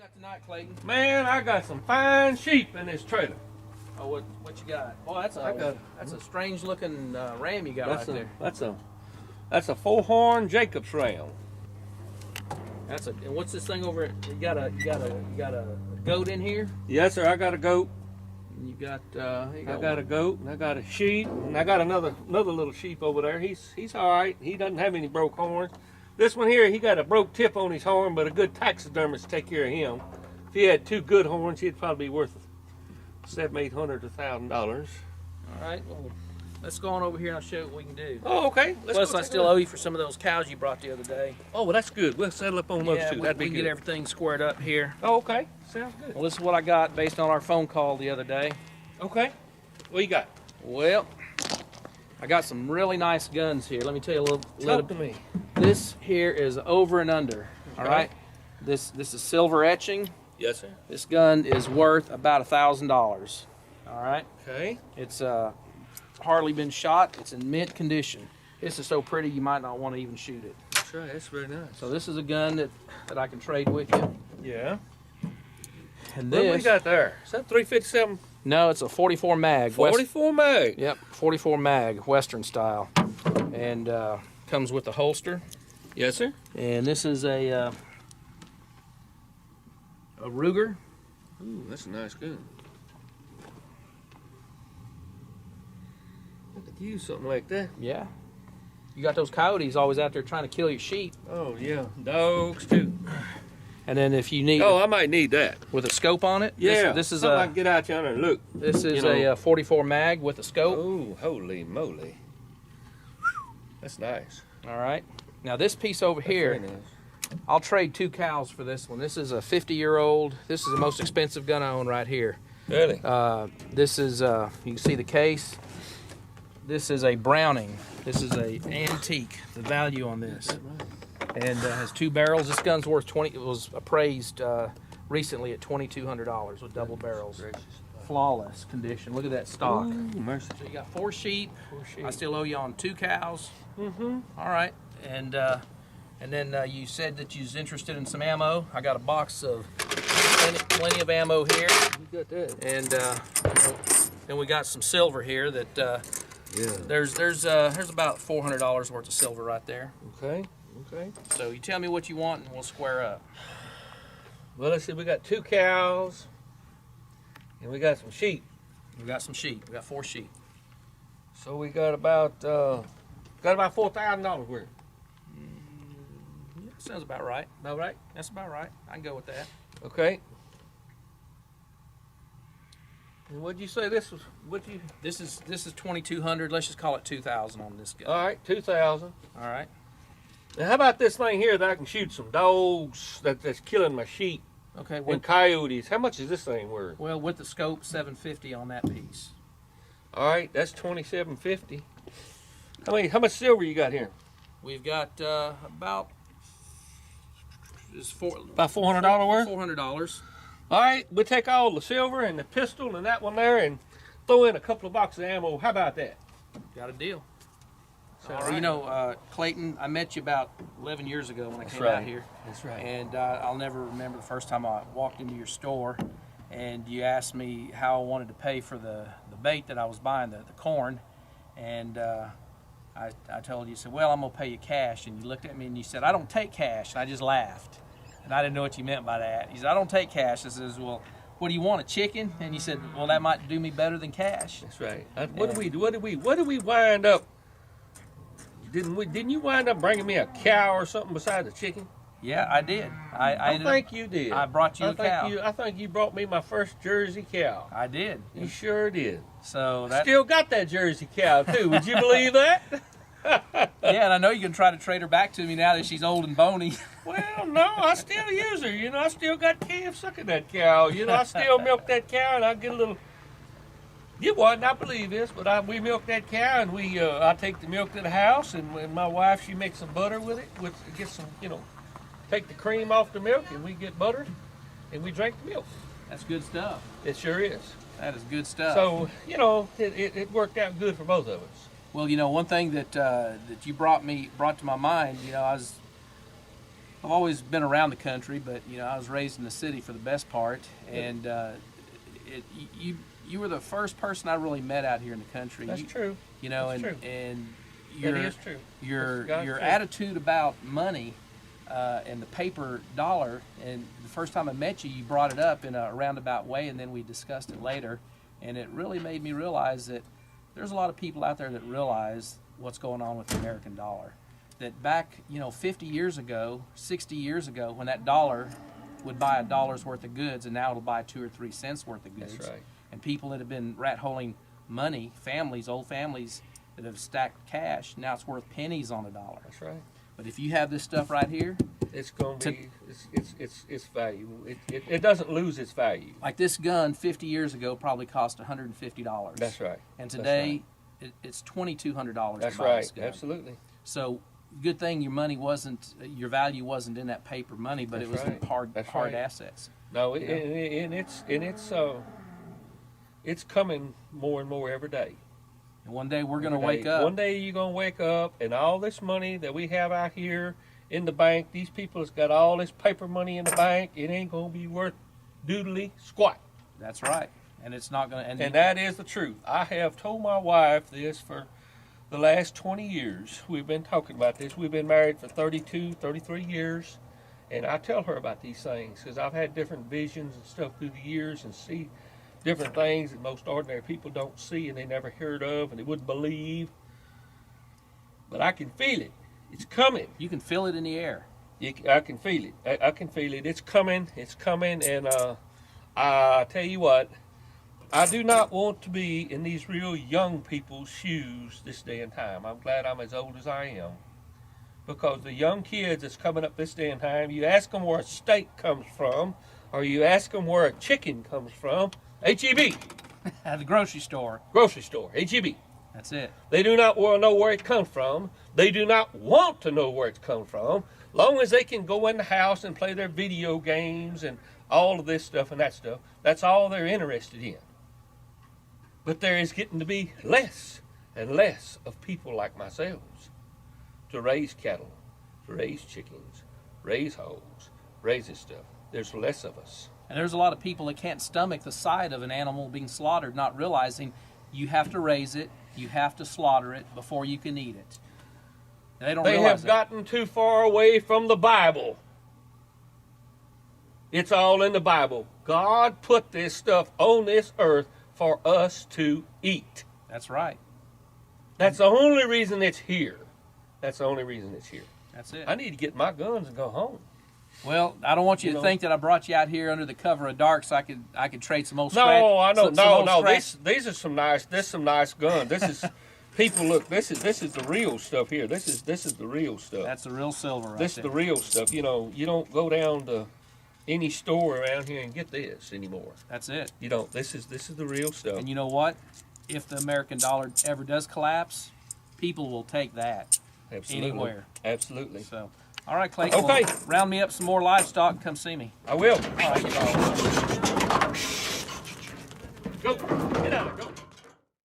got tonight, Clayton? Man, I got some fine sheep in this trailer. Oh, what you got? Oh, that's a strange looking ram you got right there. That's a 4-horn Jacob's ram. And what's this thing over? You got a goat in here. Yes, sir. I got a goat. And you got I got a goat, and I got a sheep, and I got another little sheep over there. He's all right. He doesn't have any broke horns. This one here, he got a broke tip on his horn, but a good taxidermist take care of him. If he had 2 good horns, he'd probably be worth $700, $800 to $1,000. All right. Well, let's go on over here and I'll show you what we can do. Oh, okay. Plus, I still owe you for some of those cows you brought the other day. Oh, well, that's good. We'll settle up on those two. That'd be we can good. get everything squared up here. Oh, okay. Sounds good. Well, this is what I got based on our phone call the other day. Okay. What you got? Well, I got some really nice guns here. Let me tell you a little. Talk to me. This here is over and under. Okay. All right. This is silver etching. Yes, sir. This gun is worth about $1,000. All right. Okay. It's hardly been shot. It's in mint condition. This is so pretty you might not want to even shoot it. That's right. That's very nice. So this is a gun that I can trade with you. Yeah. And What do we this, got there? Is that 357? no, it's a 44 mag. 44 mag. Yep, 44 mag, Western style, and comes with a holster. Yes, sir. And this is a Ruger. Ooh, that's a nice gun. I could use something like that. Yeah. You got those coyotes always out there trying to kill your sheep. Oh, yeah. Dogs, too. And then if you need Oh, I might need that. with a scope on it. Yeah. This is something I can get out yonder and look. This is You know. a 44 mag with a scope. Oh, holy moly. That's nice. All right. Now this piece over That's here, very nice. I'll trade 2 cows for this one. This is a 50-year-old. This is the most expensive gun I own right here. Really? This is you can see the case. This is a Browning. This is a antique. The value on this, and has 2 barrels. This gun's worth 20. It was appraised recently at $2,200 with double barrels. Gracious. Flawless condition. Look at that stock. Ooh, mercy. So you got 4 sheep. 4 sheep. I still owe you on 2 cows. Mm-hmm. All right, and then you said that you was interested in some ammo. I got a box of plenty of ammo here, You got that. and then we got some silver here. That Yeah. there's about $400 worth of silver right there. Okay. Okay. So you tell me what you want, and we'll square up. Well, let's see. We got 2 cows, and we got some sheep. We got some sheep. We got 4 sheep. So we got about $4,000 worth. Yeah, sounds about right. All right. That's about right. I can go with that. Okay. And what'd you say this was? What'd you? This is $2,200. Let's just call it $2,000 on this gun. All right, 2,000. All right. Now, how about this thing here that I can shoot some dogs that's killing my sheep Okay. and coyotes? How much is this thing worth? Well, with the scope, $750 on that piece. All right, that's $2,750. How much silver you got here? We've got about About $400 worth. $400. All right, we'll take all the silver and the pistol and that one there and throw in a couple of boxes of ammo. How about that? Got a deal. All So, right. you know, Clayton, I met you about 11 years ago when I came right. out here. That's right. And I'll never remember the first time I walked into your store and you asked me how I wanted to pay for the bait that I was buying, the corn. And I told you, you said, well, I'm going to pay you cash. And you looked at me and you said, I don't take cash. And I just laughed. And I didn't know what you meant by that. He said, I don't take cash. I says, well, what do you want, a chicken? And you said, well, that might do me better than cash. That's right. What did we wind up? Didn't you wind up bringing me a cow or something besides a chicken? Yeah, I did. I think you did. I brought you a cow. I think you brought me my first Jersey cow. I did. You sure did. So that. Still got that Jersey cow too. Would you believe that? Yeah, and I know you can try to trade her back to me now that she's old and bony. Well, no, I still use her. You know, I still got calves sucking that cow. You know, I still milk that cow, and I get a little. You wouldn't, I believe this, but we milk that cow, and I take the milk to the house, and my wife, she makes some butter with it. Get some, take the cream off the milk, and we get butter, and we drink the milk. That's good stuff. It sure is. That is good stuff. So, it worked out good for both of us. Well, one thing that you brought to my mind, I was I've always been around the country, but you know, I was raised in the city for the best part, and you were the first person I really met out here in the country. That's true. You know, That's true. and That is true. your true. attitude about money and the paper dollar, and the first time I met you, you brought it up in a roundabout way, and then we discussed it later, and it really made me realize that there's a lot of people out there that realize what's going on with the American dollar. That back, you know, 50 years ago, 60 years ago, when that dollar would buy $1 worth of goods, and now it'll buy 2 or 3 cents worth of goods. That's right. And people that have been rat-holing money, families, old families that have stacked cash, now it's worth pennies on $1. That's right. But if you have this stuff right here, It's going to be, it's valuable. It doesn't lose its value. like this gun 50 years ago probably cost $150. That's right. And today it's $2,200 That's to buy right. this gun. Absolutely. So good thing your money wasn't, your value wasn't in that paper money, but That's it was right. in hard That's hard right. assets. No, it's coming more and more every day. And one day we're going to Every wake day. up. One day you're going to wake up, and all this money that we have out here in the bank, these people has got all this paper money in the bank. It ain't going to be worth doodly squat. That's right. And it's not going to. And that is the truth. I have told my wife this for the last 20 years. We've been talking about this. We've been married for 32, 33 years. And I tell her about these things because I've had different visions and stuff through the years and see different things that most ordinary people don't see and they never heard of and they wouldn't believe. But I can feel it. It's coming. You can feel it in the air. I can feel it. I can feel it. It's coming. It's coming. And I tell you what, I do not want to be in these real young people's shoes this day and time. I'm glad I'm as old as I am. Because the young kids that's coming up this day and time, you ask them where a steak comes from, or you ask them where a chicken comes from, H-E-B. At the grocery store. Grocery store, H-E-B. That's it. They do not want to know where it comes from. They do not want to know where it's come from. Long as they can go in the house and play their video games and all of this stuff and that stuff, that's all they're interested in. But there is getting to be less and less of people like myself to raise cattle, to raise chickens, raise hogs, raise this stuff. There's less of us. And there's a lot of people that can't stomach the sight of an animal being slaughtered, not realizing you have to raise it, you have to slaughter it before you can eat it. And they don't They realize have gotten too far away from the Bible. It's all in the Bible. God put this stuff on this earth for us to eat. That's right. That's the only reason it's here. That's the only reason it's here. That's it. I need to get my guns and go home. Well, I don't want you to know. think that I brought you out here under the cover of dark so I could trade some old No, scratch. I know. some old No. scratch. These are some nice. This some nice guns. This is people. Look, this is the real stuff here. This is the real stuff. That's the real silver right This there. is the real stuff. You know, you don't go down to any store around here and get this anymore. That's it. You don't. This is the real stuff. And you know what? If the American dollar ever does collapse, people will take that Absolutely. anywhere. Absolutely. So, all right, Clayton. Okay. Well, round me up some more livestock and come see me. I will. All right. Go.